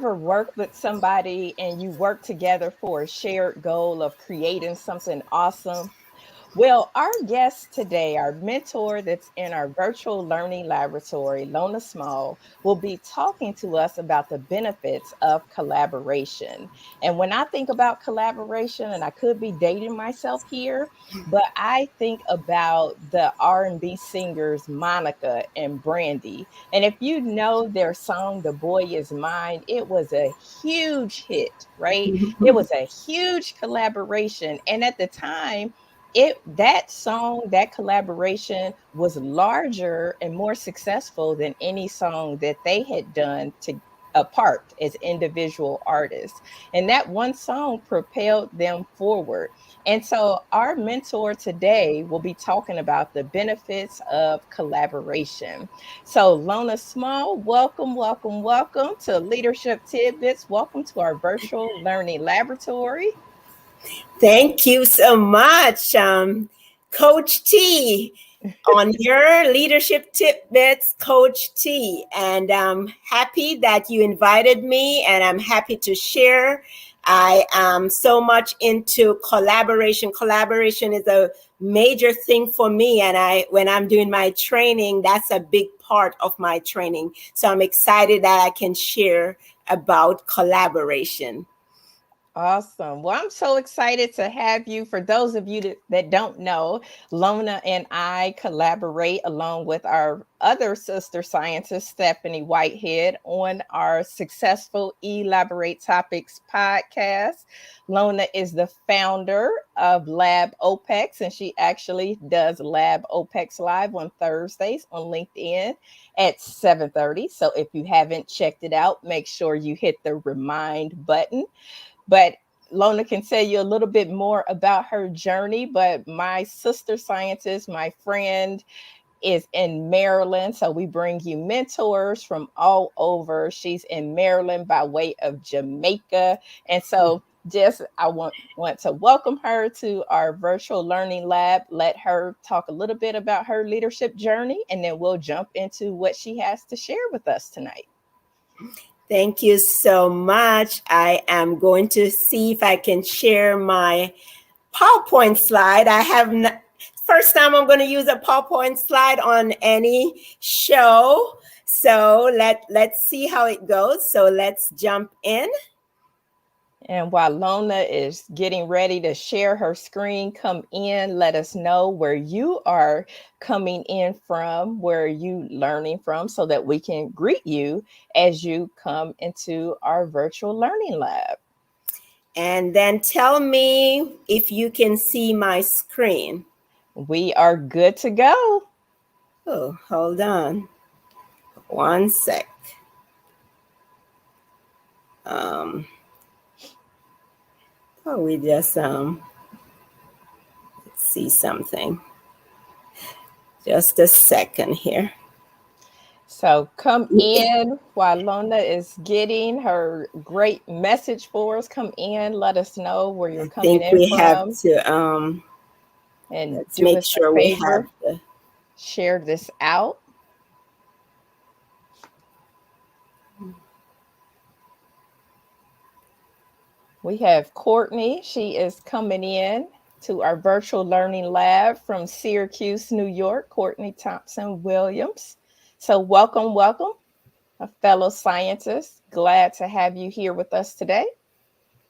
ever worked with somebody and you work together for a shared goal of creating something awesome? Well, our guest today, our mentor that's in our virtual learning laboratory, Lona Small, will be talking to us about the benefits of collaboration. And when I think about collaboration, and I could be dating myself here, but I think about the R&B singers Monica and Brandy. And if you know their song The Boy Is Mine, it was a huge hit, right? It was a huge collaboration. And at the time, that song, that collaboration was larger and more successful than any song that they had done to apart as individual artists. And that one song propelled them forward. And so our mentor today will be talking about the benefits of collaboration. So Lona Small, welcome, welcome, welcome to Leadership Tidbits. Welcome to our virtual learning laboratory. Thank you so much, Coach T, on your leadership tidbits, Coach T. And I'm happy that you invited me, and I'm happy to share. I am so much into collaboration. Collaboration is a major thing for me, and when I'm doing my training, that's a big part of my training. So I'm excited that I can share about collaboration. Awesome. Well, I'm so excited to have you. For those of you that don't know, Lona and I collaborate along with our other sister scientist, Stephanie Whitehead, on our successful Elaborate Topics podcast. Lona is the founder of Lab OPEX, and she actually does Lab OPEX Live on Thursdays on LinkedIn at 7:30. So if you haven't checked it out, make sure you hit the remind button. But Lona can tell you a little bit more about her journey. But my sister scientist, my friend, is in Maryland. So we bring you mentors from all over. She's in Maryland by way of Jamaica. And so I want to welcome her to our virtual learning lab, let her talk a little bit about her leadership journey, and then we'll jump into what she has to share with us tonight. Thank you so much. I am going to see if I can share my PowerPoint slide. First time I'm going to use a PowerPoint slide on any show. So let's see how it goes. So let's jump in. And while Lona is getting ready to share her screen, come in, let us know where you are coming in from, where you learning from, so that we can greet you as you come into our virtual learning lab. And then tell me if you can see my screen. We are good to go. Oh, hold on. One sec. We just let's see something. Just a second here. So come in while Lona is getting her great message for us. Come in, let us know where you're coming in from. I think we have to and let's do make us sure a we favor, have share this out. We have Courtney. She is coming in to our virtual learning lab from Syracuse, New York. Courtney Thompson Williams. So welcome, welcome, a fellow scientist. Glad to have you here with us today.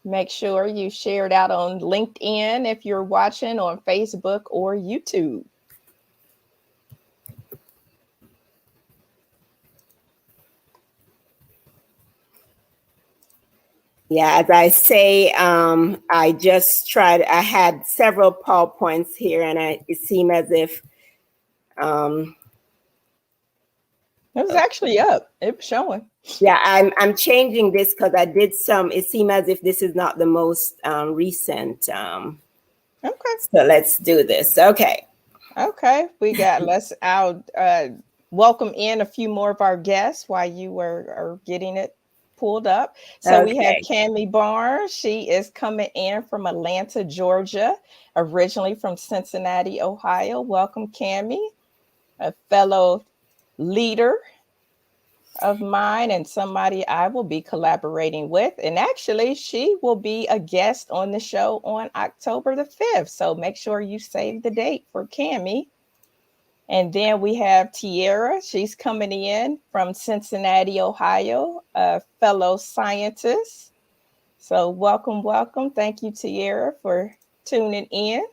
Make sure you share it out on LinkedIn if you're watching on Facebook or YouTube. Yeah, as I say, I just tried. I had several PowerPoints here, and it seemed as if it was actually up. It was showing. Yeah, I'm changing this because I did some. It seemed as if this is not the most recent. Okay. So let's do this. Okay. Okay, I'll welcome in a few more of our guests while you are getting it pulled up. So we have Cammie Barnes. She is coming in from Atlanta, Georgia, originally from Cincinnati, Ohio. Welcome, Cammie, a fellow leader. of mine and somebody I will be collaborating with. And actually, she will be a guest on the show on October the 5th. So make sure you save the date for Cammie. And then we have Tierra. She's coming in from Cincinnati, Ohio, a fellow scientist. So welcome, welcome. Thank you, Tierra, for tuning in.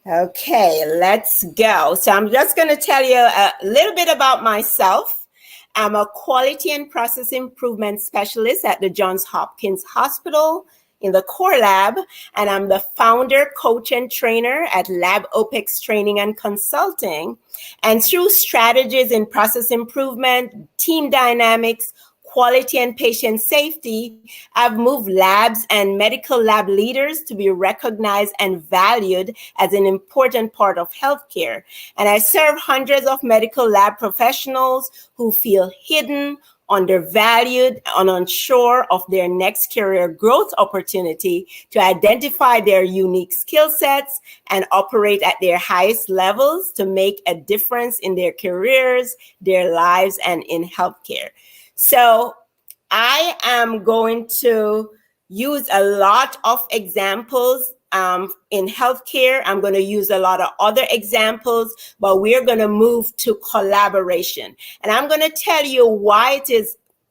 Okay, let's go. So I'm just going to tell you a little bit about myself. I'm a quality and process improvement specialist at the Johns Hopkins Hospital in the core lab, and I'm the founder, coach, and trainer at Lab OPEX Training and Consulting. And through strategies in process improvement, team dynamics, quality and patient safety, I've moved labs and medical lab leaders to be recognized and valued as an important part of healthcare. And I serve hundreds of medical lab professionals who feel hidden, undervalued, and unsure of their next career growth opportunity to identify their unique skill sets and operate at their highest levels to make a difference in their careers, their lives, and in healthcare. So I am going to use a lot of examples in healthcare. I'm going to use a lot of other examples, but we're going to move to collaboration. And I'm going to tell you why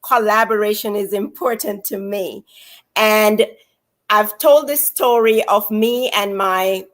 collaboration is important to me. And I've told this story of me and my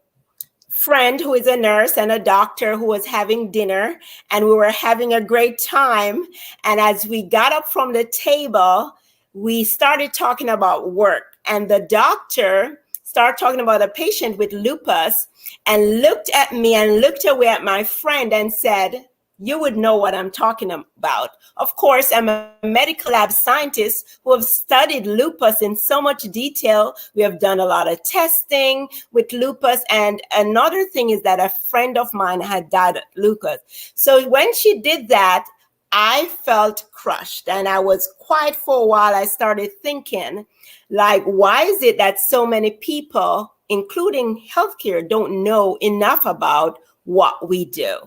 friend who is a nurse and a doctor who was having dinner, and we were having a great time. And as we got up from the table, we started talking about work, and the doctor started talking about a patient with lupus and looked at me and looked away at my friend and said, "You would know what I'm talking about." Of course, I'm a medical lab scientist who have studied lupus in so much detail. We have done a lot of testing with lupus. And another thing is that a friend of mine had died of lupus. So when she did that, I felt crushed, and I was quiet for a while. I started thinking, like, why is it that so many people, including healthcare, don't know enough about what we do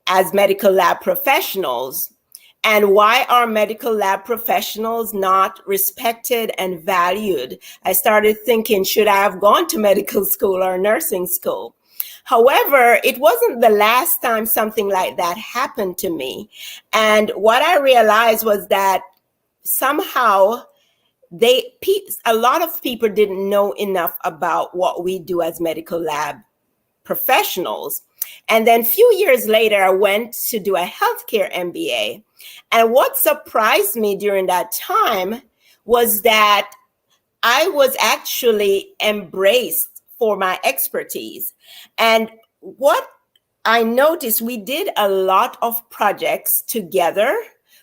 as medical lab professionals? And why are medical lab professionals not respected and valued? I started thinking, should I have gone to medical school or nursing school? However, it wasn't the last time something like that happened to me. And what I realized was that somehow a lot of people didn't know enough about what we do as medical lab professionals. And then a few years later, I went to do a healthcare MBA. And what surprised me during that time was that I was actually embraced for my expertise. And what I noticed, we did a lot of projects together.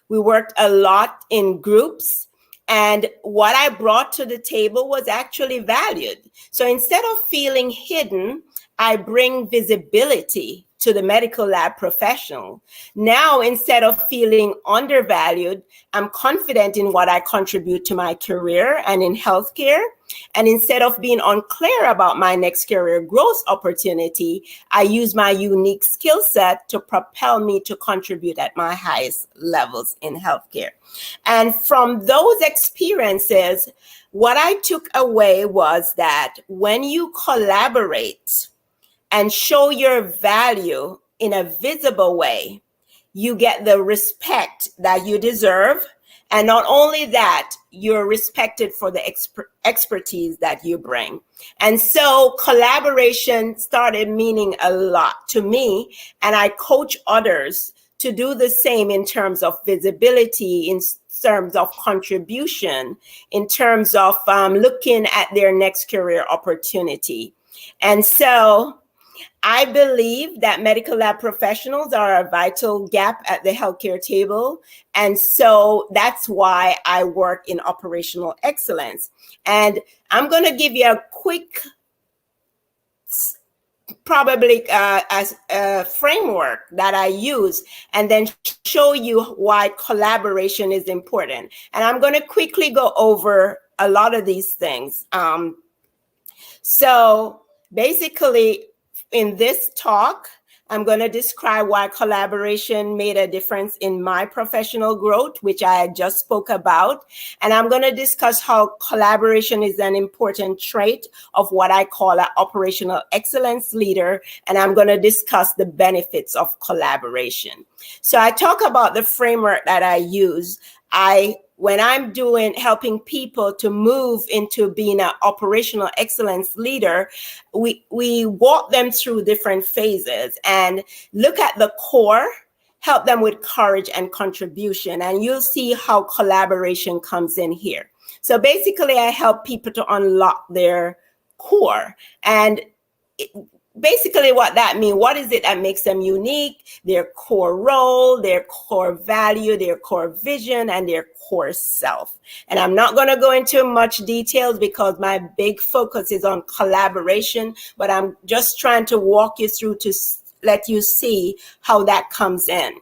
We worked a lot in groups. And what I brought to the table was actually valued. So instead of feeling hidden, I bring visibility to the medical lab professional. Now, instead of feeling undervalued, I'm confident in what I contribute to my career and in healthcare. And instead of being unclear about my next career growth opportunity, I use my unique skill set to propel me to contribute at my highest levels in healthcare. And from those experiences, what I took away was that when you collaborate and show your value in a visible way, you get the respect that you deserve. And not only that, you're respected for the expertise that you bring. And so collaboration started meaning a lot to me. And I coach others to do the same in terms of visibility, in terms of contribution, in terms of looking at their next career opportunity. And so I believe that medical lab professionals are a vital gap at the healthcare table. And so that's why I work in operational excellence. And I'm going to give you a quick, probably a framework that I use, and then show you why collaboration is important. And I'm going to quickly go over a lot of these things. So basically, in this talk, I'm going to describe why collaboration made a difference in my professional growth, which I just spoke about. And I'm going to discuss how collaboration is an important trait of what I call an operational excellence leader. And I'm going to discuss the benefits of collaboration. So I talk about the framework that I use. When I'm helping people to move into being an operational excellence leader, we walk them through different phases and look at the core, help them with courage and contribution. And you'll see how collaboration comes in here. So basically, I help people to unlock their core. And basically what that means, what is it that makes them unique, their core role, their core value, their core vision, and their core self. And I'm not going to go into much details because my big focus is on collaboration, but I'm just trying to walk you through to let you see how that comes in.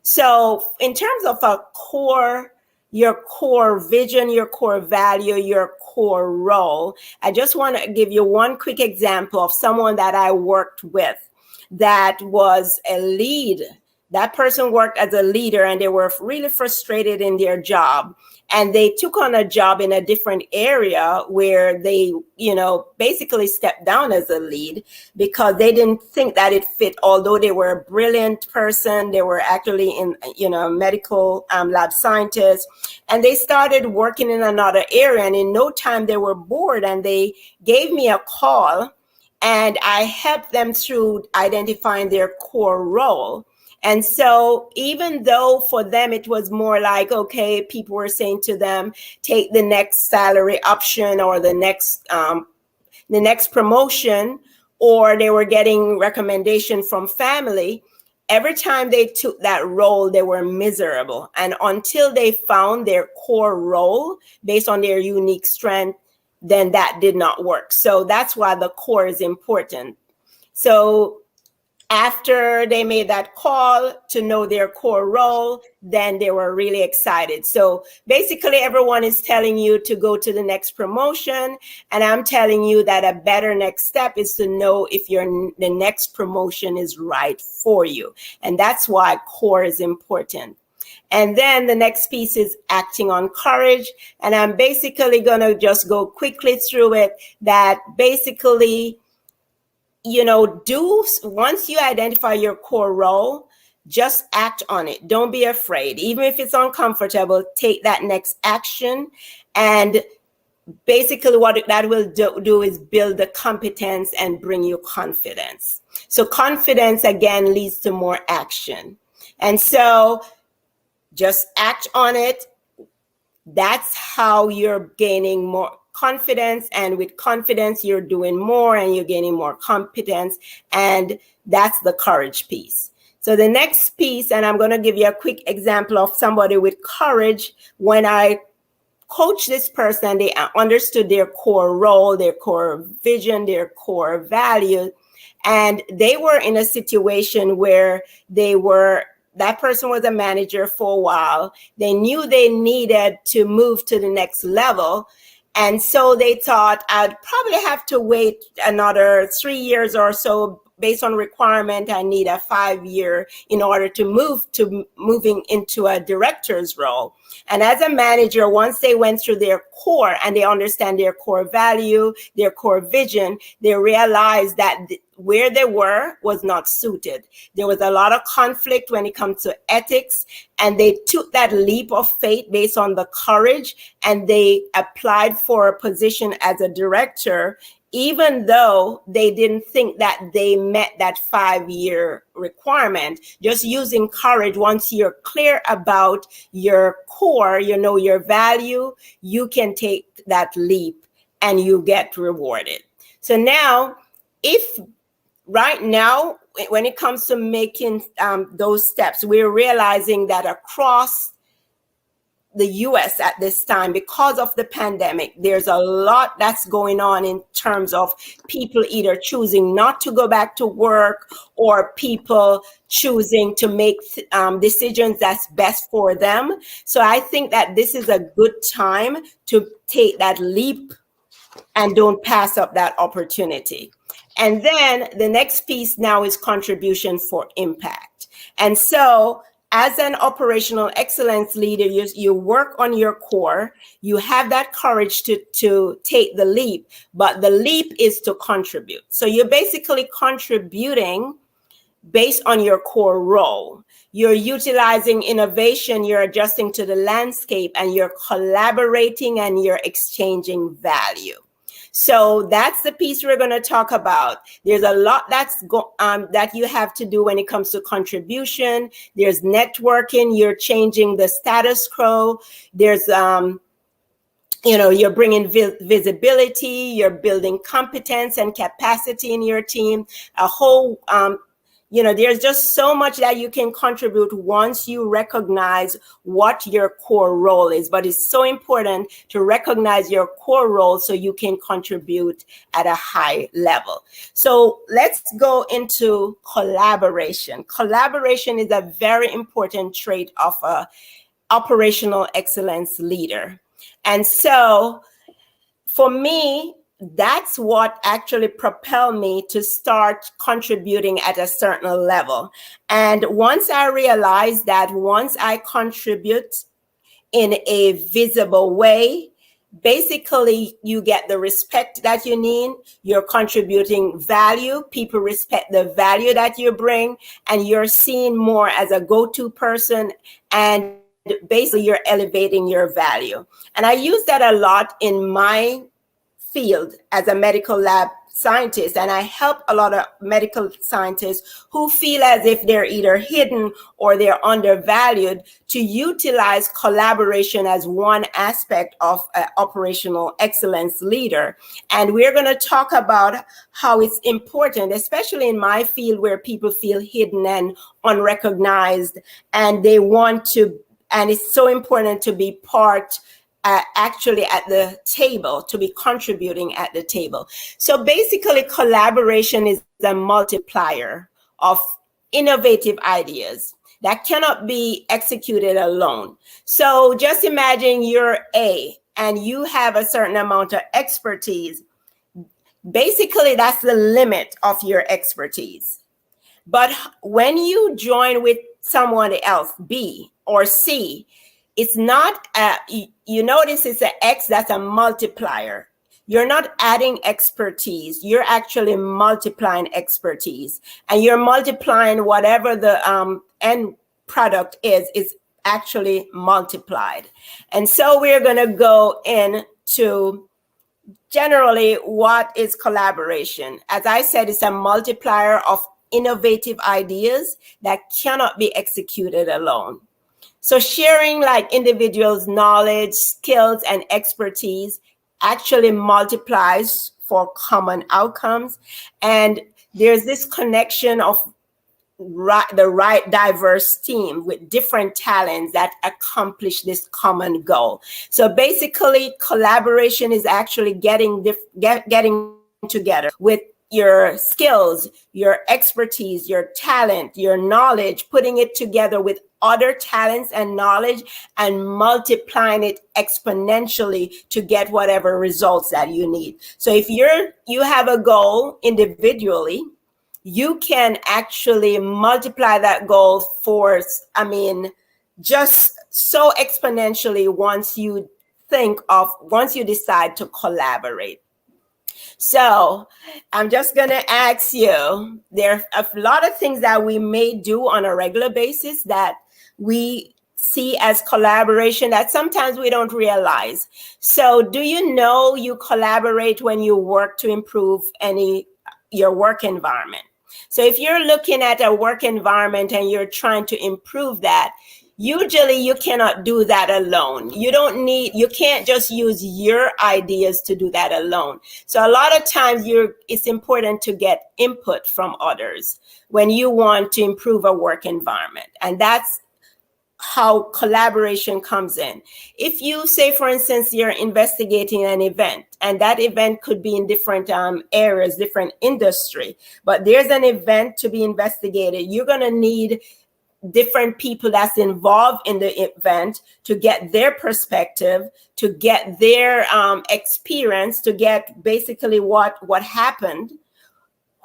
So in terms of a core, your core vision, your core value, your core role, I just want to give you one quick example of someone that I worked with that was a lead. That person worked as a leader and they were really frustrated in their job. And they took on a job in a different area where they, basically stepped down as a lead because they didn't think that it fit. Although they were a brilliant person, they were actually in, medical lab scientists, and they started working in another area. And in no time they were bored and they gave me a call and I helped them through identifying their core role. And so even though for them it was more like, okay, people were saying to them, take the next salary option or the next promotion, or they were getting recommendation from family, every time they took that role, they were miserable. And until they found their core role based on their unique strength, then that did not work. So that's why the core is important. So after they made that call to know their core role, then they were really excited. So basically everyone is telling you to go to the next promotion. And I'm telling you that a better next step is to know if the next promotion is right for you. And that's why core is important. And then the next piece is acting on courage. And I'm basically going to just go quickly through it, that basically, once you identify your core role, just act on it. Don't be afraid. Even if it's uncomfortable, take that next action. And basically what that will do is build the competence and bring you confidence. So confidence, again, leads to more action. And so just act on it. That's how you're gaining more confidence, and with confidence you're doing more and you're gaining more competence, and that's the courage piece. So the next piece, and I'm going to give you a quick example of somebody with courage. When I coached this person, they understood their core role, their core vision, their core value, and they were in a situation where that person was a manager for a while. They knew they needed to move to the next level. And so they thought, I'd probably have to wait another 3 years or so. Based on requirement, I need a 5-year in order to moving into a director's role. And as a manager, once they went through their core and they understand their core value, their core vision, they realized that where they were was not suited. There was a lot of conflict when it comes to ethics, and they took that leap of faith based on the courage, and they applied for a position as a director, even though they didn't think that they met that 5-year requirement. Just using courage, once you're clear about your core, your value, you can take that leap and you get rewarded. So now, right now, when it comes to making those steps, we're realizing that across the US at this time, because of the pandemic, there's a lot that's going on in terms of people either choosing not to go back to work or people choosing to make decisions that's best for them. So I think that this is a good time to take that leap and don't pass up that opportunity. And then the next piece now is contribution for impact. And so as an operational excellence leader, you work on your core, you have that courage to take the leap, but the leap is to contribute. So you're basically contributing based on your core role. You're utilizing innovation, you're adjusting to the landscape, and you're collaborating and you're exchanging value. So that's the piece we're going to talk about. There's a lot that you have to do when it comes to contribution. There's networking. You're changing the status quo. There's you're bringing visibility. You're building competence and capacity in your team. A whole there's just so much that you can contribute once you recognize what your core role is. But it's so important to recognize your core role so you can contribute at a high level. So let's go into collaboration. Collaboration is a very important trait of an operational excellence leader. And so for me, that's what actually propelled me to start contributing at a certain level. And once I realized that once I contribute in a visible way, basically you get the respect that you need, you're contributing value, people respect the value that you bring, and you're seen more as a go-to person, and basically you're elevating your value. And I use that a lot in my field as a medical lab scientist, and I help a lot of medical scientists who feel as if they're either hidden or they're undervalued to utilize collaboration as one aspect of an operational excellence leader. And we're going to talk about how it's important, especially in my field where people feel hidden and unrecognized, and they want to, and it's so important to be part actually at the table, to be contributing at the table. So basically collaboration is a multiplier of innovative ideas that cannot be executed alone. So just imagine you're A and you have a certain amount of expertise. Basically that's the limit of your expertise. But when you join with someone else, B or C, it's not, you notice it's an X, that's a multiplier. You're not adding expertise, you're actually multiplying expertise. And you're multiplying whatever the end product is actually multiplied. And so we're gonna go into generally what is collaboration. As I said, it's a multiplier of innovative ideas that cannot be executed alone. So sharing like individuals' knowledge, skills, and expertise actually multiplies for common outcomes. And there's this connection of the right diverse team with different talents that accomplish this common goal. So basically, collaboration is actually getting together with your skills, your expertise, your talent, your knowledge, putting it together with other talents and knowledge and multiplying it exponentially to get whatever results that you need. So if you have a goal individually, you can actually multiply that goal for, just so exponentially once you decide to collaborate. So I'm just going to ask you, there are a lot of things that we may do on a regular basis that we see as collaboration that sometimes we don't realize. So do you know you collaborate when you work to improve your work environment? So if you're looking at a work environment and you're trying to improve that, usually you cannot do that alone. You can't just use your ideas to do that alone. So a lot of times it's important to get input from others when you want to improve a work environment. And that's how collaboration comes in. If you say, for instance, you're investigating an event, and that event could be in different areas, different industry, but there's an event to be investigated, you're going to need different people that's involved in the event to get their perspective, to get their experience, to get basically what happened,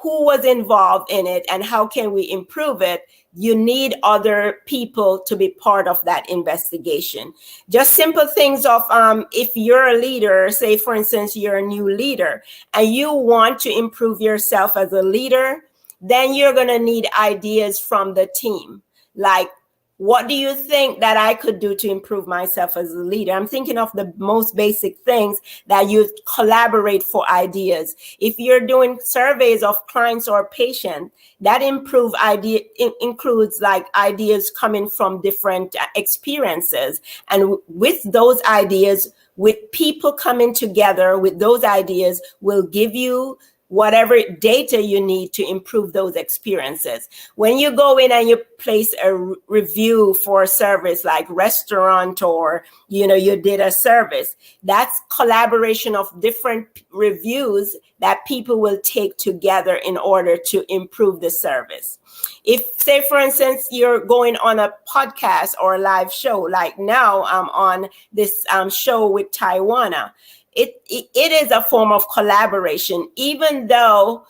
who was involved in it and how can we improve it, you need other people to be part of that investigation. Just simple things of if you're a leader, say for instance, you're a new leader and you want to improve yourself as a leader, then you're going to need ideas from the team. Like, what do you think that I could do to improve myself as a leader? I'm thinking of the most basic things that you collaborate for ideas. If you're doing surveys of clients or patients, that includes like ideas coming from different experiences. And with those ideas, with people coming together with those ideas, will give you whatever data you need to improve those experiences. When you go in and you place a review for a service like restaurant, or you did a service, that's collaboration of different reviews that people will take together in order to improve the service. If, say for instance, you're going on a podcast or a live show, like now I'm on this show with Tywauna, it is a form of collaboration, even though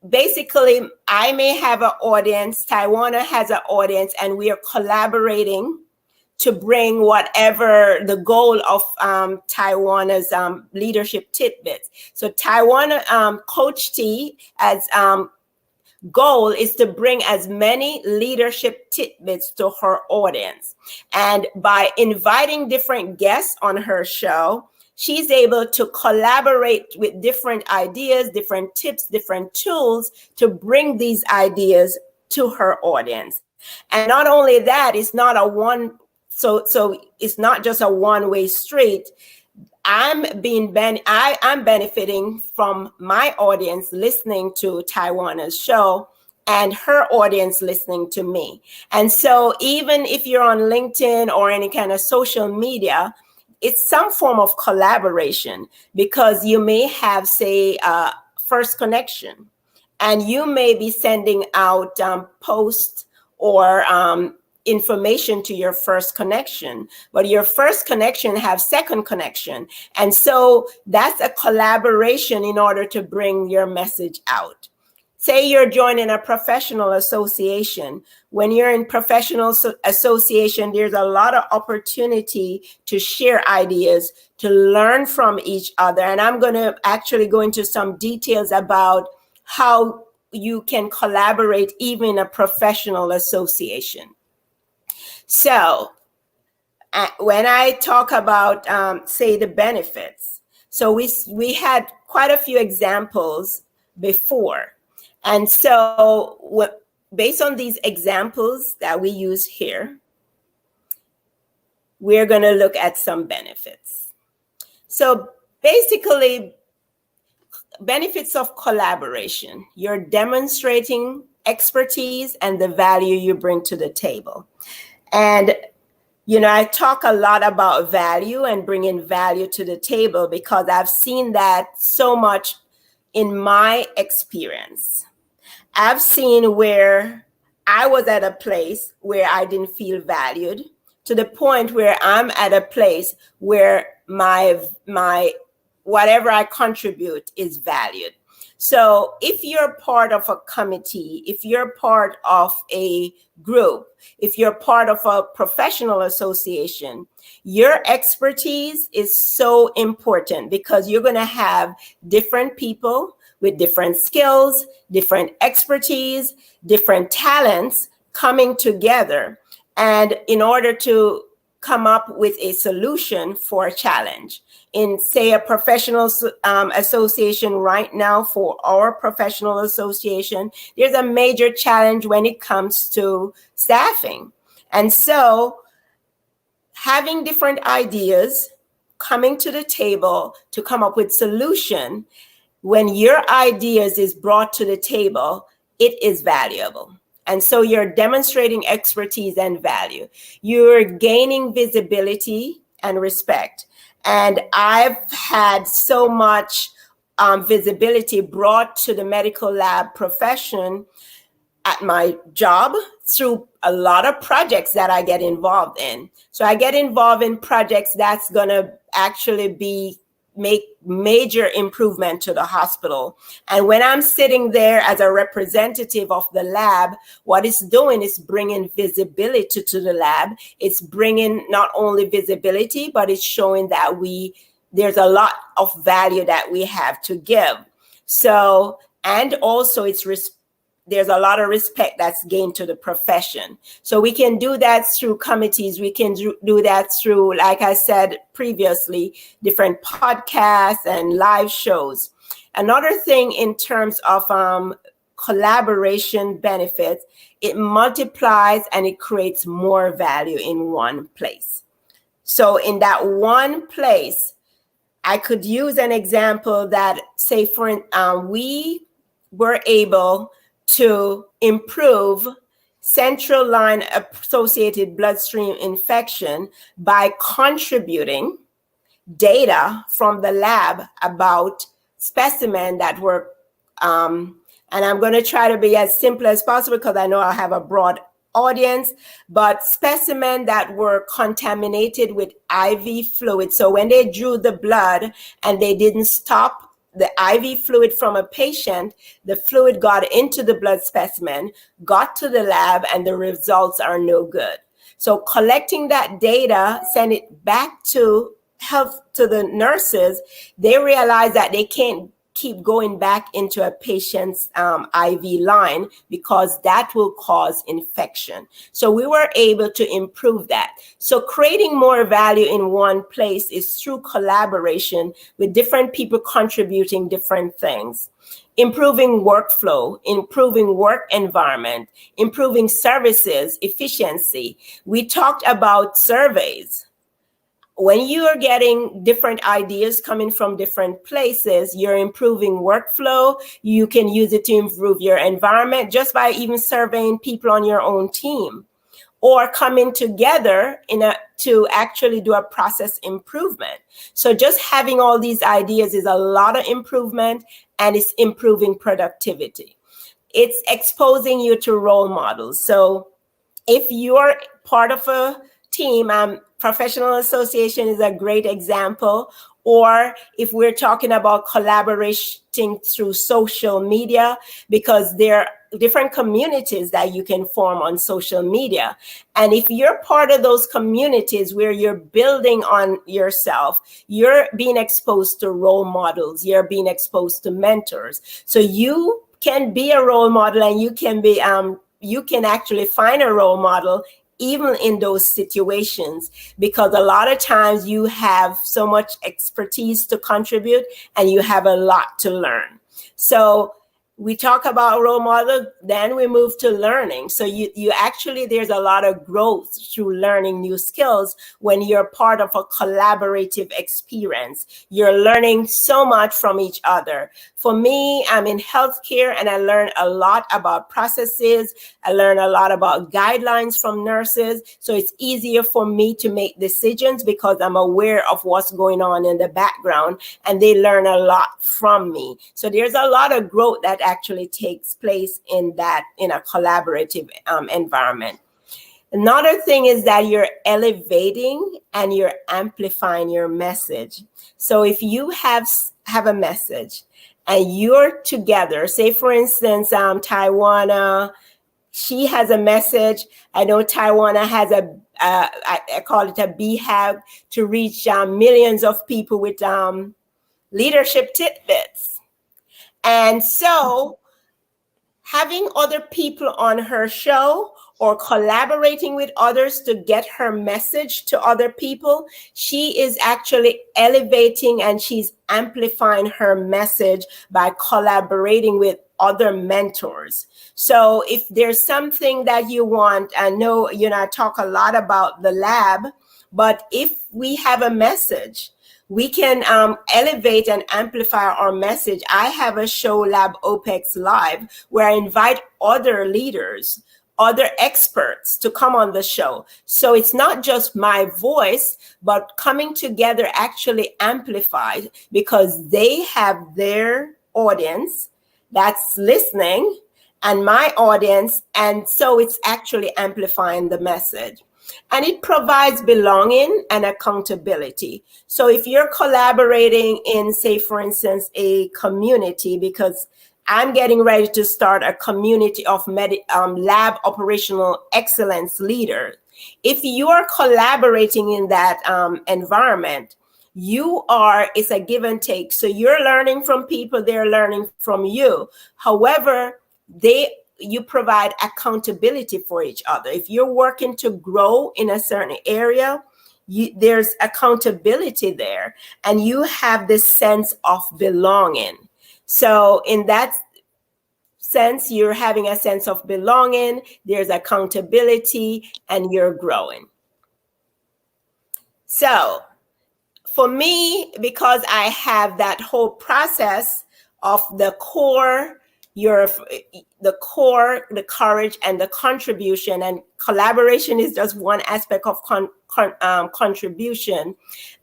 basically I may have an audience, Tywauna has an audience, and we are collaborating to bring whatever the goal of Tywauna's leadership tidbits. So Tywauna, Coach T, as goal is to bring as many leadership tidbits to her audience. And by inviting different guests on her show, she's able to collaborate with different ideas, different tips, different tools to bring these ideas to her audience. And not only that, it's not so it's not just a one-way street. I'm benefiting from my audience listening to Tywauna's show and her audience listening to me. And so even if you're on LinkedIn or any kind of social media, it's some form of collaboration, because you may have, say, first connection, and you may be sending out posts or information to your first connection, but your first connection have second connection. And so that's a collaboration in order to bring your message out. Say you're joining a professional association. When you're in professional association, there's a lot of opportunity to share ideas, to learn from each other. And I'm going to actually go into some details about how you can collaborate even in a professional association. So when I talk about, say, the benefits, so we had quite a few examples before. And so based on these examples that we use here, we're going to look at some benefits. So basically, benefits of collaboration: you're demonstrating expertise and the value you bring to the table. And I talk a lot about value and bringing value to the table because I've seen that so much in my experience. I've seen where I was at a place where I didn't feel valued, to the point where I'm at a place where my whatever I contribute is valued. So if you're part of a committee, if you're part of a group, if you're part of a professional association, your expertise is so important, because you're going to have different people with different skills, different expertise, different talents coming together, and in order to come up with a solution for a challenge. In, say, a professional association right now, for our professional association, there's a major challenge when it comes to staffing. And so having different ideas, coming to the table to come up with solution, when your ideas is brought to the table, it is valuable. And so you're demonstrating expertise and value. You're gaining visibility and respect. And I've had so much visibility brought to the medical lab profession at my job through a lot of projects that I get involved in. So I get involved in projects that's going to actually be make major improvement to the hospital. And when I'm sitting there as a representative of the lab, what it's doing is bringing visibility to the lab. It's bringing not only visibility, but it's showing that there's a lot of value that we have to give. So, and also there's a lot of respect that's gained to the profession. So we can do that through committees. We can do that through, like I said previously, different podcasts and live shows. Another thing in terms of collaboration benefits, it multiplies and it creates more value in one place. So in that one place, I could use an example that, say, we were able to improve central line associated bloodstream infection by contributing data from the lab about specimens that were, and I'm going to try to be as simple as possible because I know I have a broad audience, but specimens that were contaminated with IV fluid. So when they drew the blood and they didn't stop the IV fluid from a patient, the fluid got into the blood specimen, got to the lab, and the results are no good. So collecting that data, send it back to the nurses, they realize that they can't keep going back into a patient's IV line because that will cause infection. So we were able to improve that. So creating more value in one place is through collaboration with different people contributing different things. Improving workflow, improving work environment, improving services, efficiency. We talked about surveys. When you are getting different ideas coming from different places, you're improving workflow. You can use it to improve your environment just by even surveying people on your own team, or coming together to actually do a process improvement. So just having all these ideas is a lot of improvement, and it's improving productivity. It's exposing you to role models. So if you're part of a team, professional association is a great example. Or if we're talking about collaborating through social media, because there are different communities that you can form on social media. And if you're part of those communities where you're building on yourself, you're being exposed to role models, you're being exposed to mentors. So you can be a role model, and you can actually find a role model even in those situations, because a lot of times you have so much expertise to contribute and you have a lot to learn. So we talk about role model, then we move to learning. So you actually, there's a lot of growth through learning new skills when you're part of a collaborative experience. You're learning so much from each other. For me, I'm in healthcare, and I learn a lot about processes. I learn a lot about guidelines from nurses. So it's easier for me to make decisions because I'm aware of what's going on in the background, and they learn a lot from me. So there's a lot of growth that actually takes place in a collaborative environment. Another thing is that you're elevating and you're amplifying your message. So if you have a message and you're together, say for instance, Tywauna, she has a message. I know Tywauna has I call it a BHAG, to reach millions of people with leadership tidbits. And so having other people on her show or collaborating with others to get her message to other people, she is actually elevating and she's amplifying her message by collaborating with other mentors. So if there's something that you want, I know, I talk a lot about the lab, but if we have a message, we can elevate and amplify our message. I have a show, Lab OPEX Live, where I invite other leaders, other experts to come on the show. So it's not just my voice, but coming together actually amplified, because they have their audience that's listening and my audience. And so it's actually amplifying the message. And it provides belonging and accountability. So if you're collaborating in, say, for instance, a community, because I'm getting ready to start a community of lab operational excellence leaders. If you are collaborating in that environment, it's a give and take. So you're learning from people, they're learning from you. However, you provide accountability for each other. If you're working to grow in a certain area, there's accountability there, and you have this sense of belonging. So in that sense, you're having a sense of belonging, there's accountability, and you're growing. So for me, because I have that whole process of the core, the courage, and the contribution, and collaboration is just one aspect of contribution.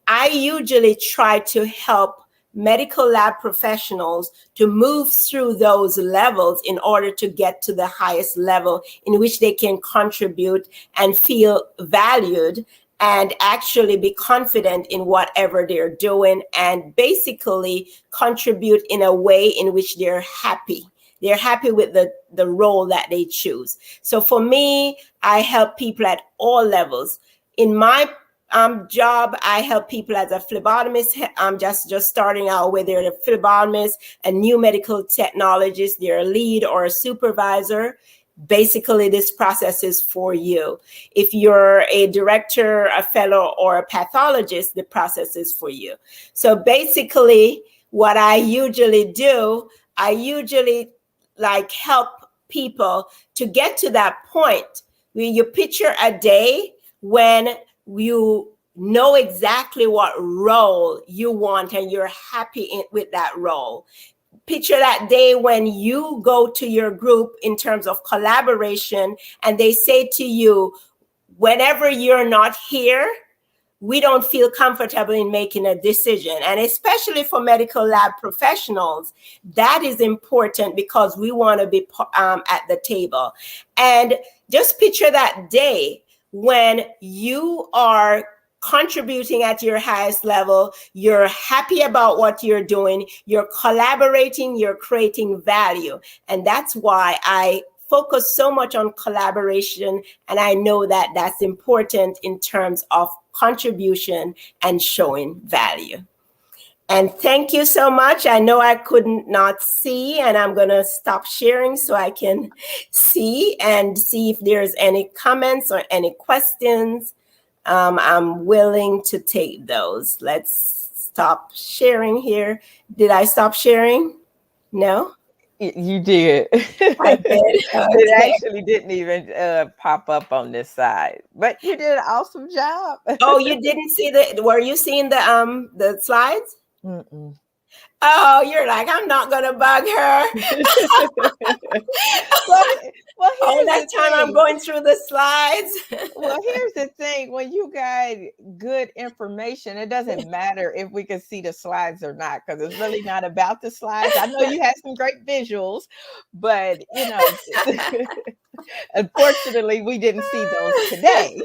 I usually try to help medical lab professionals to move through those levels in order to get to the highest level in which they can contribute and feel valued and actually be confident in whatever they're doing, and basically contribute in a way in which they're happy. They're happy with the role that they choose. So for me, I help people at all levels. In my job, I help people as a phlebotomist. I'm just starting out, where they're a phlebotomist, a new medical technologist, they're a lead or a supervisor. Basically, this process is for you. If you're a director, a fellow, or a pathologist, the process is for you. So basically, what I usually do, help people to get to that point where you picture a day when you know exactly what role you want and you're happy with that role. Picture that day when you go to your group in terms of collaboration and they say to you, whenever you're not here, we don't feel comfortable in making a decision. And especially for medical lab professionals, that is important because we want to be at the table. And just picture that day when you are contributing at your highest level, you're happy about what you're doing, you're collaborating, you're creating value. And that's why I focus so much on collaboration. And I know that that's important in terms of contribution and showing value. And thank you so much. I know I couldn't not see, and I'm going to stop sharing so I can see if there's any comments or any questions. I'm willing to take those. Let's stop sharing here. Did I stop sharing? No? You did. I did. Okay. It actually didn't even pop up on this side, but you did an awesome job. Oh, you didn't see were you seeing the slides? Mm-mm. Oh, you're like, I'm not gonna bug her. well, all that time I'm going through the slides. Well, here's the thing. When you got good information, it doesn't matter if we can see the slides or not, because it's really not about the slides. I know you had some great visuals, but unfortunately, we didn't see those today.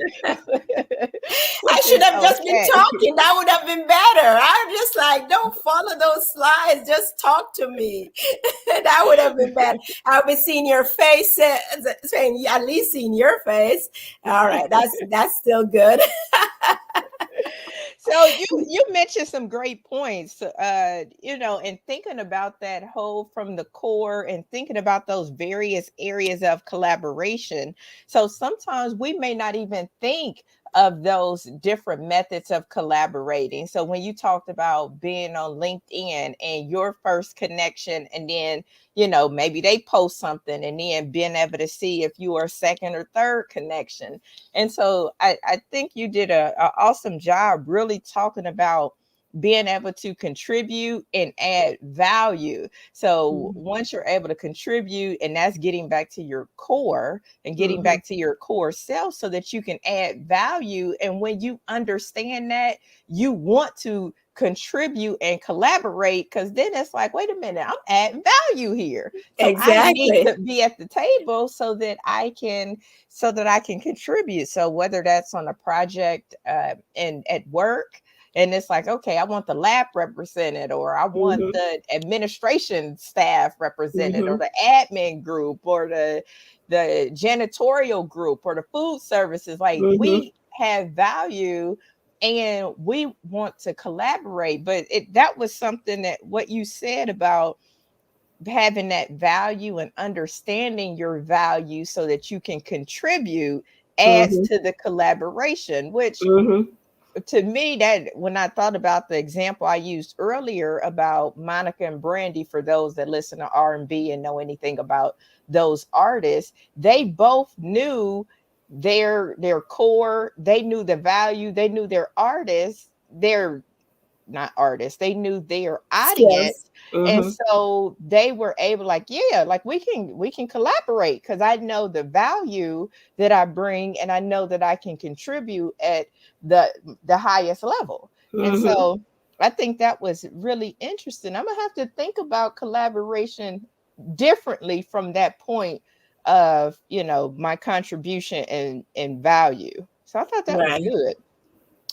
I should have just been talking. That would have been better. I'm just like, don't follow those slides. Just talk to me. That would have been better. I'll be seeing your face, saying at least seeing your face. All right, that's still good. So you mentioned some great points, and thinking about that whole from the core and thinking about those various areas of collaboration. So sometimes we may not even think of those different methods of collaborating. So when you talked about being on LinkedIn and your first connection, and then maybe they post something, and then being able to see if you are a second or third connection. And so I think you did a awesome job really talking about being able to contribute and add value. So once you're able to contribute, and that's getting back to your core and getting Mm-hmm. back to your core self so that you can add value. And when you understand that, you want to contribute and collaborate, because then it's like, wait a minute, I'm adding value here. So I need Exactly. to be at the table so that I can contribute. So whether that's on a project and at work, and it's like, okay, I want the lab represented, or I want Mm-hmm. the administration staff represented, or Mm-hmm. the admin group, or the janitorial group, or the food services. Like, Mm-hmm. we have value and we want to collaborate. But that was something that what you said about having that value and understanding your value so that you can contribute adds Mm-hmm. to the collaboration, which Mm-hmm. to me, that when I thought about the example I used earlier about Monica and Brandy, for those that listen to R&B and know anything about those artists, they both knew their core, they knew the value, they knew their artists, their not artists, they knew their audience. Skills. And Mm-hmm. so they were able, like, yeah, like we can collaborate because I know the value that I bring, and I know that I can contribute at the highest level. And Mm-hmm. so I think that was really interesting. I'm gonna have to think about collaboration differently from that point of, my contribution and value. So I thought that was Right. good.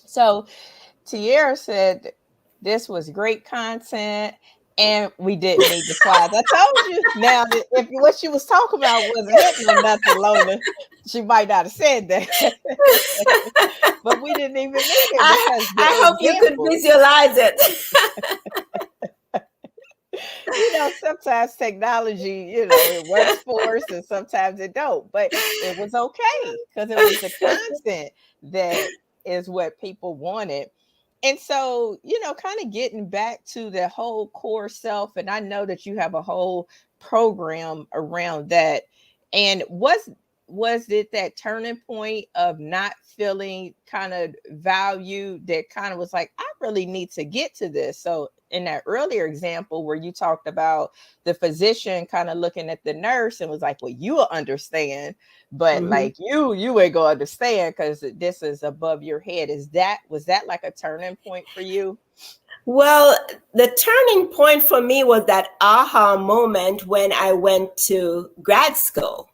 So Tierra said this was great content and we didn't need the slides. I told you. Now, if what she was talking about wasn't hitting on nothing, Lona, she might not have said that. But we didn't even need it because I the hope you could examples, visualize it. sometimes technology, it works for us and sometimes it don't. But it was okay because it was the content that is what people wanted. And so, kind of getting back to the whole core self, and I know that you have a whole program around that. And was it that turning point of not feeling kind of value that kind of was like, I really need to get to this? So in that earlier example where you talked about the physician kind of looking at the nurse and was like, well, you will understand, but Mm-hmm. like you ain't gonna understand because this is above your head. Was that like a turning point for you? Well, the turning point for me was that aha moment when I went to grad school,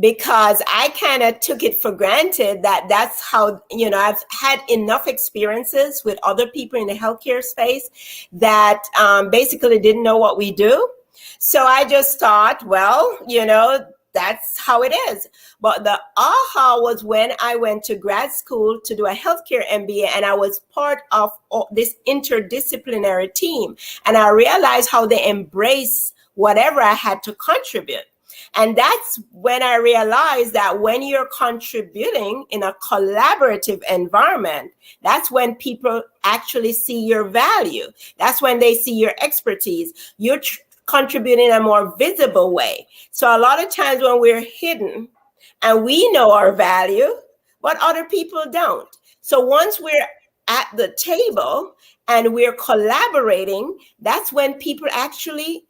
because I kind of took it for granted that that's how, I've had enough experiences with other people in the healthcare space that basically didn't know what we do. So I just thought, well, that's how it is. But the aha was when I went to grad school to do a healthcare MBA, and I was part of this interdisciplinary team. And I realized how they embrace whatever I had to contribute. And that's when I realized that when you're contributing in a collaborative environment, that's when people actually see your value. That's when they see your expertise. You're contributing in a more visible way. So a lot of times when we're hidden and we know our value, but other people don't. So once we're at the table and we're collaborating, that's when people actually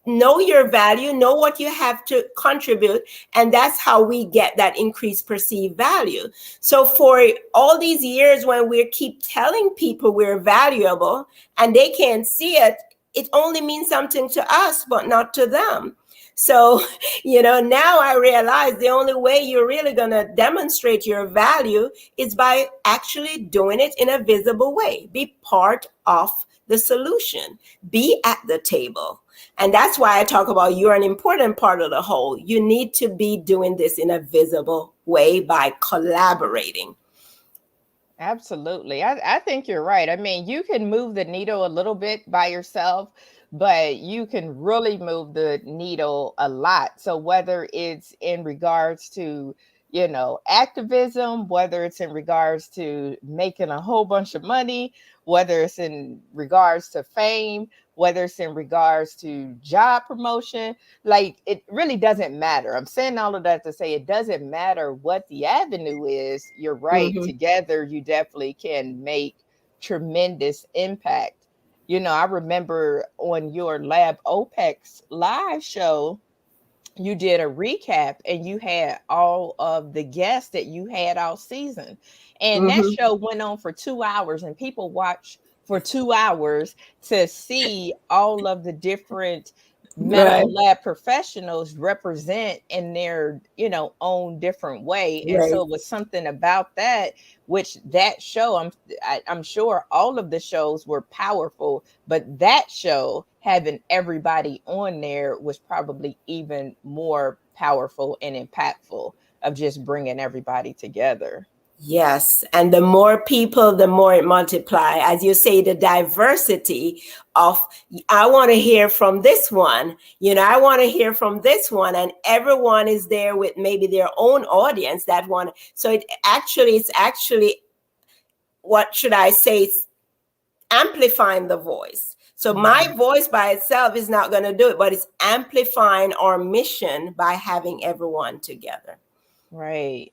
know your value, know what you have to contribute, and that's how we get that increased perceived value. So for all these years when we keep telling people we're valuable and they can't see it, it only means something to us but not to them. So, now I realize the only way you're really going to demonstrate your value is by actually doing it in a visible way. Be part of the solution, be at the table. And that's why I talk about you're an important part of the whole. You need to be doing this in a visible way by collaborating. Absolutely. I think you're right. I mean, you can move the needle a little bit by yourself, but you can really move the needle a lot. So whether it's in regards to, activism, whether it's in regards to making a whole bunch of money, whether it's in regards to fame, whether it's in regards to job promotion, like it really doesn't matter. I'm saying all of that to say it doesn't matter what the avenue is. You're right. Mm-hmm. Together, you definitely can make tremendous impact. I remember on your Lab OPEX live show, you did a recap and you had all of the guests that you had all season. And that Mm-hmm. show went on for 2 hours, and people watch for 2 hours to see all of the different Right. medical lab professionals represent in their, own different way. And Right. so it was something about that, which that show, I'm sure all of the shows were powerful, but that show, having everybody on there, was probably even more powerful and impactful of just bringing everybody together. Yes, and the more people, the more it multiply. As you say, the diversity of, I want to hear from this one, I want to hear from this one, and everyone is there with maybe their own audience that one. So it's actually, what should I say? It's amplifying the voice. So my Mhm. voice by itself is not going to do it, but it's amplifying our mission by having everyone together. Right.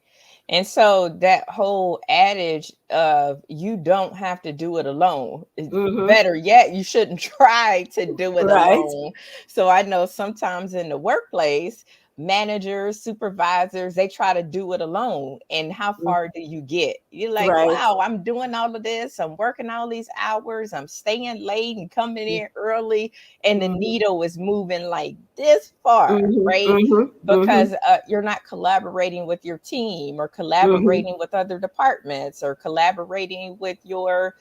And so that whole adage of you don't have to do it alone, Mm-hmm. better yet, you shouldn't try to do it Right. alone. So I know sometimes in the workplace, managers, supervisors, they try to do it alone. And how far do you get? You're like, Right. wow, I'm doing all of this. I'm working all these hours. I'm staying late and coming in early. And the Mm-hmm. needle is moving like this far, Mm-hmm. right? Mm-hmm. Mm-hmm. Because you're not collaborating with your team, or Mm-hmm. collaborating with other departments, or collaborating with your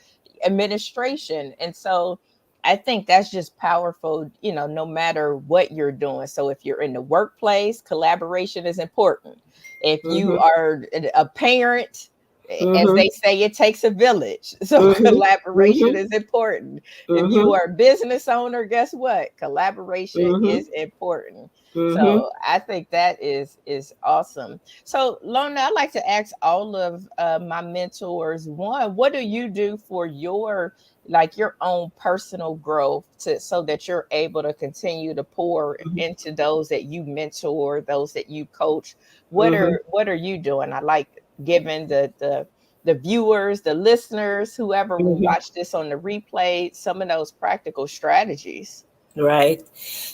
administration. And so I think that's just powerful, no matter what you're doing. So if you're in the workplace, collaboration is important. If you Mm-hmm. are a parent, as Mm-hmm. they say, it takes a village. So Mm-hmm. collaboration is important. If you Mm-hmm. are a business owner, guess what? Collaboration Mm-hmm. is important. Mm-hmm. So I think that is awesome. So Lona, I like to ask all of my mentors, one, what do you do for your, like, your own personal growth, so that you're able to continue to pour into those that you mentor, those that you coach? Mm-hmm. What are you doing? I like giving the viewers, the listeners, whoever will Mm-hmm. watch this on the replay, some of those practical strategies. Right.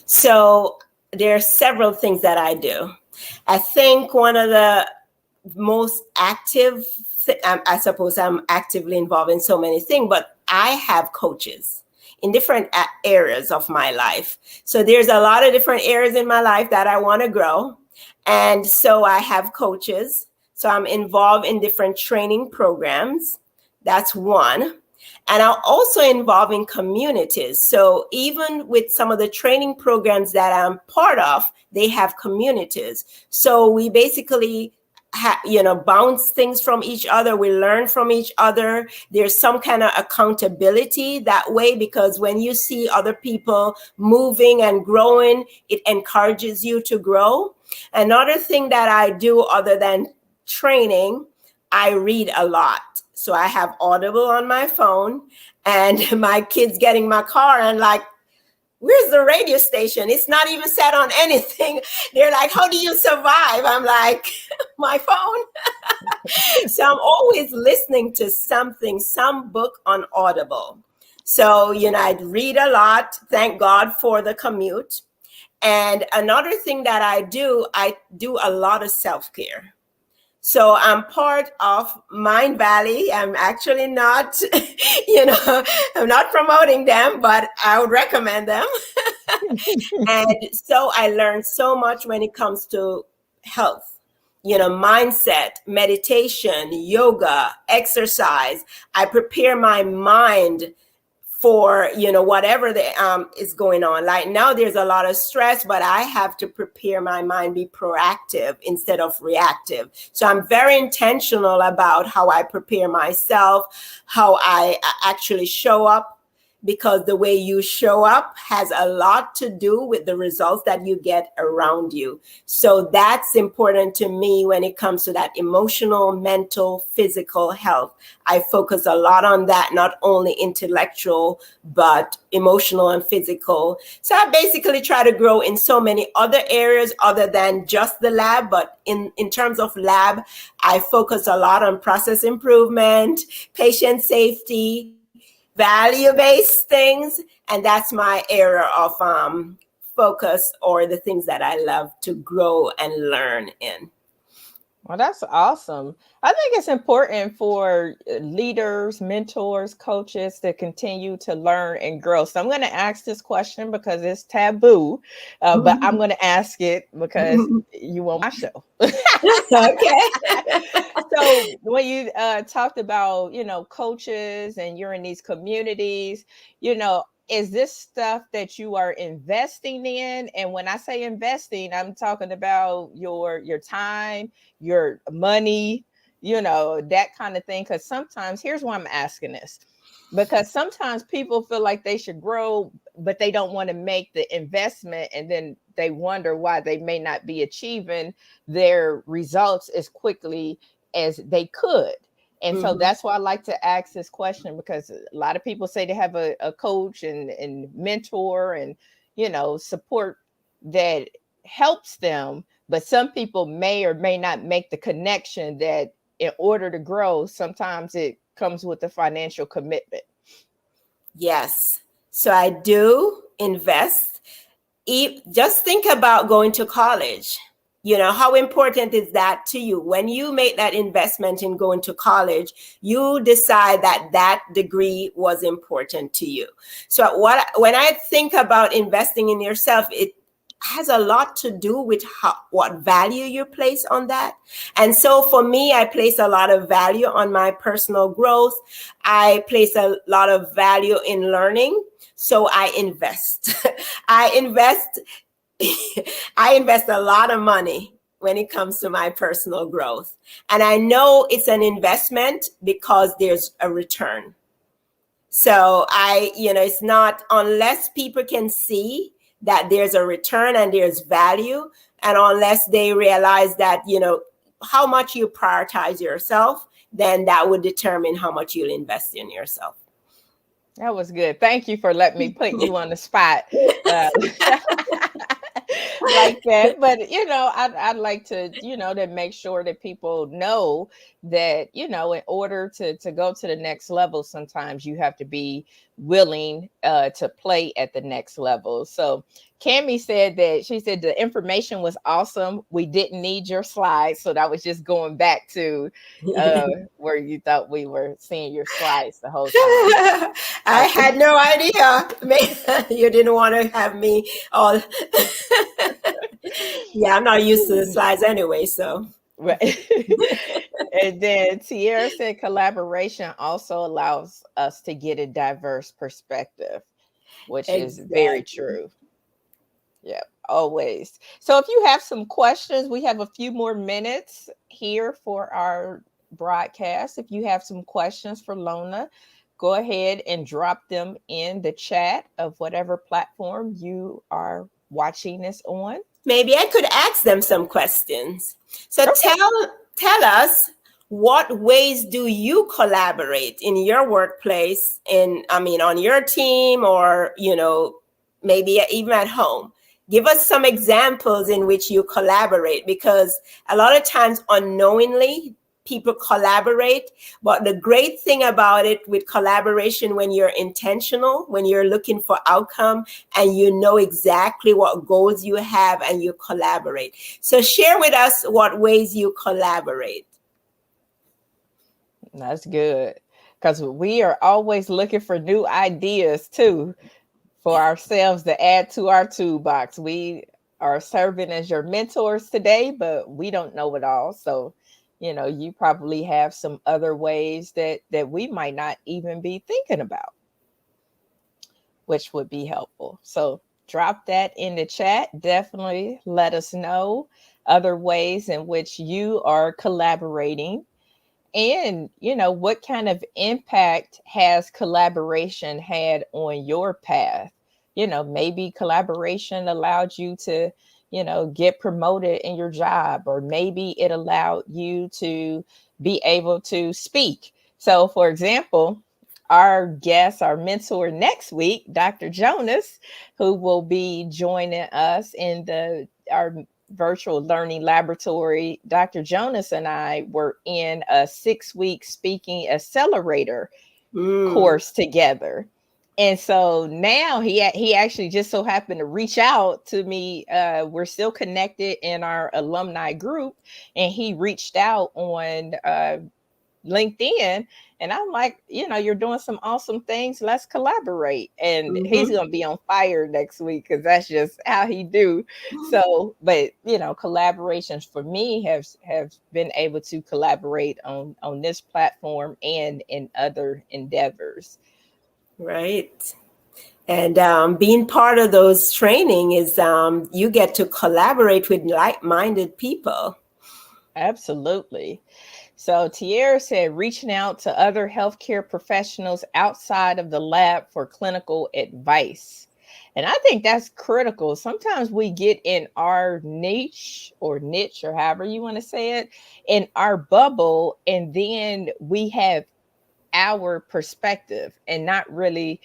So there are several things that I do. I think one of the most active, I suppose I'm actively involved in so many things, but I have coaches in different areas of my life. So there's a lot of different areas in my life that I want to grow. And so I have coaches. So I'm involved in different training programs. That's one. And I'm also involved in communities. So even with some of the training programs that I'm part of, they have communities. So we basically bounce things from each other. We learn from each other. There's some kind of accountability that way, because when you see other people moving and growing, it encourages you to grow. Another thing that I do other than training, I read a lot. So I have Audible on my phone, and my kids get in my car and like, where's the radio station? It's not even set on anything. They're like, how do you survive? I'm like, my phone. So I'm always listening to something, some book on Audible. So, I'd read a lot. Thank God for the commute. And another thing that I do a lot of self-care. So I'm part of Mind Valley. I'm actually not, I'm not promoting them, but I would recommend them. And so I learned so much when it comes to health, mindset, meditation, yoga, exercise. I prepare my mind for whatever is going on. Like now there's a lot of stress, but I have to prepare my mind, be proactive instead of reactive. So I'm very intentional about how I prepare myself, how I actually show up, because the way you show up has a lot to do with the results that you get around you. So that's important to me when it comes to that emotional, mental, physical health. I focus a lot on that, not only intellectual, but emotional and physical. So I basically try to grow in so many other areas other than just the lab. But in terms of lab, I focus a lot on process improvement, patient safety, value-based things, and that's my area of focus, or the things that I love to grow and learn in. Well, that's awesome. I think it's important for leaders, mentors, coaches to continue to learn and grow. So I'm going to ask this question because it's taboo, but I'm going to ask it because you on my show. Okay. So when you talked about, coaches and you're in these communities, is this stuff that you are investing in? And when I say investing, I'm talking about your time, your money, that kind of thing. Because sometimes, here's why I'm asking this, because sometimes people feel like they should grow, but they don't want to make the investment, and then they wonder why they may not be achieving their results as quickly as they could. And so Mm-hmm. that's why I like to ask this question, because a lot of people say they have a coach and mentor and, support that helps them. But some people may or may not make the connection that in order to grow, sometimes it comes with a financial commitment. Yes. So I do invest. Just think about going to college. How important is that to you? When you make that investment in going to college, you decide that that degree was important to you. So when I think about investing in yourself, it has a lot to do with what value you place on that. And so for me, I place a lot of value on my personal growth. I place a lot of value in learning. So I invest. I invest I invest a lot of money when it comes to my personal growth. And I know it's an investment because there's a return. So it's not, unless people can see that there's a return and there's value, and unless they realize that, how much you prioritize yourself, then that would determine how much you'll invest in yourself. That was good. Thank you for letting me put you on the spot. Like that. But I'd like to, to make sure that people know that, in order to go to the next level, sometimes you have to be willing to play at the next level. So Cammie said that, she said the information was awesome. We didn't need your slides. So that was just going back to where you thought we were seeing your slides the whole time. I had no idea. You didn't want to have me all. Yeah, I'm not used to the slides anyway, so. Right. And then Tierra said collaboration also allows us to get a diverse perspective, which is very Exactly. true. Yeah, always. So if you have some questions, we have a few more minutes here for our broadcast. If you have some questions for Lona, go ahead and drop them in the chat of whatever platform you are watching this on. Maybe I could ask them some questions. So Okay. tell us, what ways do you collaborate in your workplace, on your team, or maybe even at home? Give us some examples in which you collaborate, because a lot of times unknowingly people collaborate. But the great thing about it with collaboration, when you're intentional, when you're looking for outcome and you know exactly what goals you have and you collaborate. So share with us what ways you collaborate. That's good. Because we are always looking for new ideas too for ourselves to add to our toolbox. We are serving as your mentors today, but we don't know it all. So, you probably have some other ways that we might not even be thinking about, which would be helpful. So drop that in the chat. Definitely let us know other ways in which you are collaborating, and what kind of impact has collaboration had on your path. Maybe collaboration allowed you to get promoted in your job, or maybe it allowed you to be able to speak. So for example, our guest, our mentor next week, Dr. Jonas, who will be joining us in our virtual learning laboratory. Dr. Jonas and I were in a 6-week speaking accelerator Mm. course together. And so now he actually just so happened to reach out to me. We're still connected in our alumni group, and he reached out on LinkedIn. And I'm like, you're doing some awesome things. Let's collaborate. And he's Mm-hmm. going to be on fire next week because that's just how he do. So, but collaborations for me have been able to collaborate on this platform and in other endeavors. Right. And being part of those training is you get to collaborate with like-minded people. Absolutely. So Tierra said reaching out to other healthcare professionals outside of the lab for clinical advice. And I think that's critical. Sometimes we get in our niche or however you want to say it, in our bubble, and then we have our perspective and not really,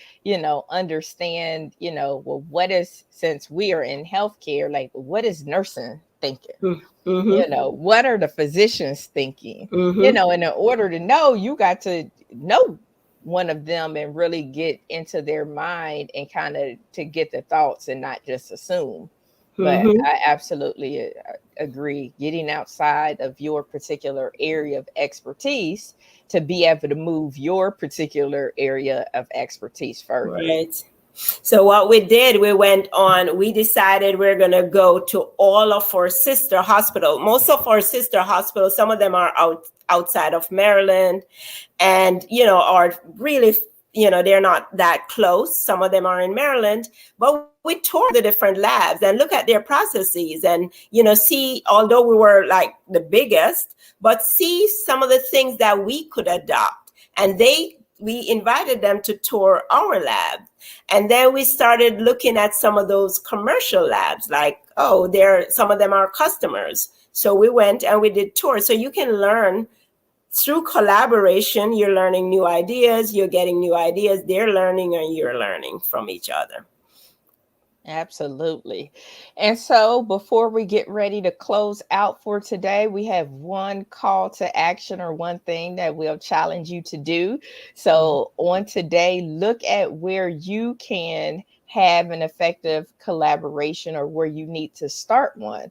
understand, well, what is, since we are in healthcare, like what is nursing thinking? Mm-hmm. What are the physicians thinking? Mm-hmm. And in order to know, you got to know one of them and really get into their mind and kind of to get the thoughts and not just assume. But Mm-hmm. I absolutely agree. Getting outside of your particular area of expertise to be able to move your particular area of expertise further. Right. So what we did, we decided we're going to go to all of our sister hospitals. Most of our sister hospitals, some of them are outside of Maryland and, are really, they're not that close. Some of them are in Maryland, but we toured the different labs and look at their processes and, see, although we were like the biggest, but see some of the things that we could adopt. And we invited them to tour our lab. And then we started looking at some of those commercial labs, like, some of them are customers. So we went and we did tours. So you can learn through collaboration. You're learning new ideas, you're getting new ideas, they're learning, and you're learning from each other. Absolutely. And so before we get ready to close out for today, we have one call to action or one thing that we'll challenge you to do. So on today, look at where you can have an effective collaboration or where you need to start one.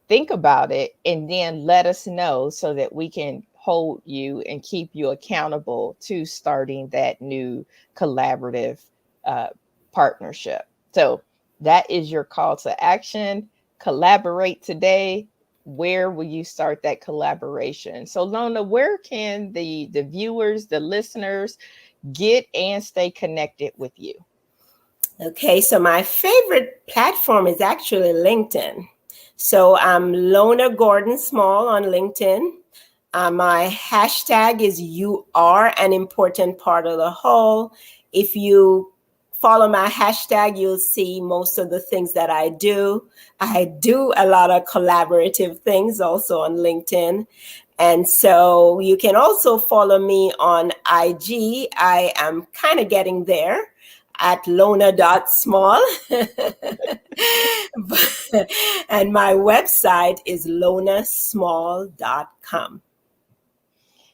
Think about it and then let us know so that we can hold you and keep you accountable to starting that new collaborative uh, partnership. So that is your call to action. Collaborate today. Where will you start that collaboration? So Lona, where can the viewers, the listeners get and stay connected with you? Okay, so my favorite platform is actually LinkedIn. So I'm Lona Gordon Small on LinkedIn. My hashtag is "You are an important part of the whole." If you follow my hashtag, you'll see most of the things that I do. I do a lot of collaborative things also on LinkedIn. And so you can also follow me on IG. I am kind of getting there at lona.small. And my website is lonasmall.com.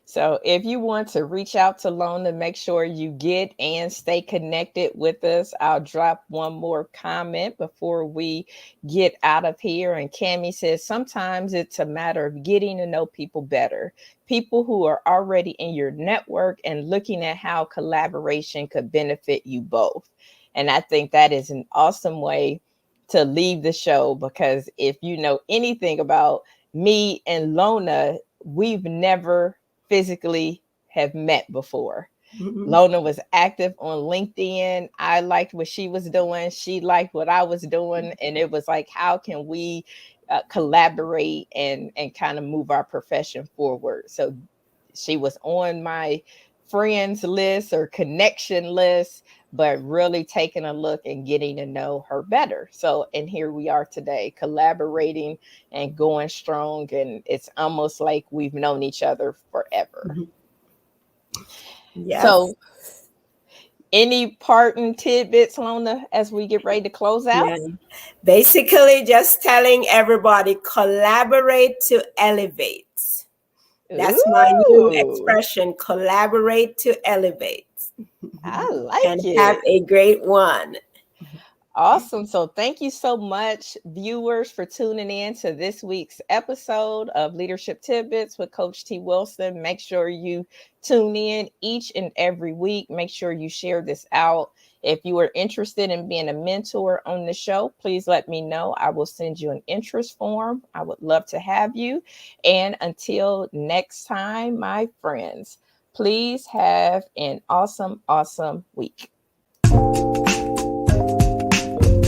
So if you want to reach out to Lona, make sure you get and stay connected with us. I'll drop one more comment before we get out of here. And Cami says, sometimes it's a matter of getting to know people better, people who are already in your network and looking at how collaboration could benefit you both. And I think that is an awesome way to leave the show, because if you know anything about me and Lona, we've never physically have met before. Mhm. Lona was active on LinkedIn. I liked what she was doing. She liked what I was doing. And it was like, how can we collaborate and kind of move our profession forward? So she was on my friends list or connection list, but really taking a look and getting to know her better. So, and here we are today, collaborating and going strong. And it's almost like we've known each other forever. Mhm. Yes. So, any parting tidbits, Lona, as we get ready to close Yeah. out? Basically, just telling everybody collaborate to elevate. That's my new Ooh, expression, collaborate to elevate. I And like have it. a great one. Awesome. So, thank you so much, viewers, for tuning in to this week's episode of Leadership Tidbits with Coach T. Wilson. Make sure you tune in each and every week. Make sure you share this out. If you are interested in being a mentor on the show, please let me know. I will send you an interest form. I would love to have you. And until next time, my friends, please have an awesome, awesome week.